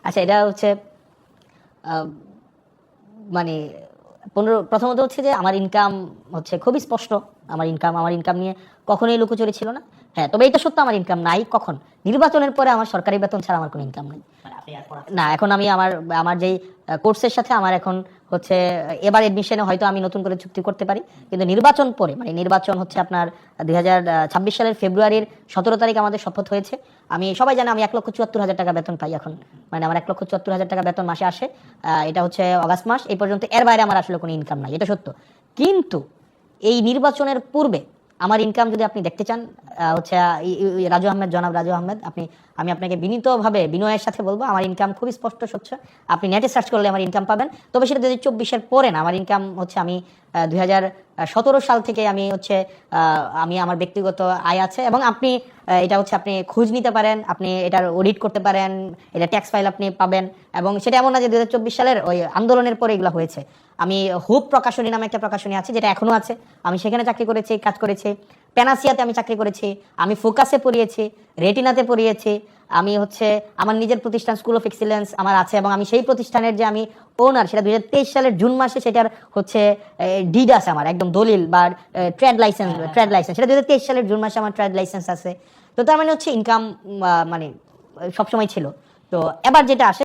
আচ্ছা, এটা হচ্ছে মানে প্রথমত হচ্ছে যে আমার ইনকাম হচ্ছে খুবই স্পষ্ট। আমার ইনকাম নিয়ে কখনোই লুকোচুরি ছিল না। হ্যাঁ, তবে এটা সত্য, আমার ইনকাম নাই। কখন? নির্বাচনের পরে আমার সরকারি বেতন ছাড়া আমার কোনো ইনকাম নেই। না, এখন আমি আমার আমার যেই কোর্সের সাথে আমার এখন হচ্ছে এবার এডমিশনে হয়তো আমি নতুন করে চুক্তি করতে পারি, কিন্তু নির্বাচন পরে, মানে নির্বাচন হচ্ছে আপনার 2026 সালের ফেব্রুয়ারির 17 তারিখ আমাদের শপথ হয়েছে। আমি সবাই জানে আমি 1,74,000 টাকা বেতন পাই এখন। মানে আমার 1,74,000 টাকা বেতন মাসে আসে। এটা হচ্ছে অগাস্ট মাস এই পর্যন্ত। এর বাইরে আমার আসলে কোনো ইনকাম নাই, এটা সত্য। কিন্তু এই নির্বাচনের পূর্বে আমার ইনকাম যদি আপনি দেখতে চান, হচ্ছে রাজু আহমেদ, জনাব রাজু আহমেদ, আমি আপনাকে বিনীতভাবে বিনয়ের সাথে বলবো, আমার ইনকাম খুবই স্পষ্ট স্বচ্ছ। আপনি নেটে সার্চ করলে আমার ইনকাম পাবেন। তবে সেটা 2024-এর পরে না। আমার ইনকাম হচ্ছে আমি 2017 সাল থেকে আমি হচ্ছে আমি আমার ব্যক্তিগত আয় আছে, এবং আপনি এটা হচ্ছে আপনি খোঁজ নিতে পারেন, আপনি এটার অডিট করতে পারেন, এটা ট্যাক্স ফাইল আপনি পাবেন। এবং সেটা এমন না যে 2024 সালের ওই আন্দোলনের পরে এগুলো হয়েছে। আমি হুপ প্রকাশনী নামে একটা প্রকাশনী আছে, যেটা এখনো আছে, আমি সেখানে চাকরি করেছি, কাজ করেছি। প্যানাসিয়াতে আমি চাকরি করেছি, আমি ফোকাসে পড়িয়েছি, রেটিনাতে পড়িয়েছি। আমি হচ্ছে আমার নিজের প্রতিষ্ঠান স্কুল অফ এক্সিলেন্স আমার আছে, এবং আমি সেই প্রতিষ্ঠানের যে আমি ওনার, সেটা 2023 সালের জুন মাসে সেটার হচ্ছে ডিড আছে আমার, একদম দলিল বা ট্রেড লাইসেন্স সেটা 2023 সালের জুন মাসে আমার ট্রেড লাইসেন্স আছে। তো তার মানে হচ্ছে ইনকাম মানে সবসময় ছিল। তো এবার যেটা আসে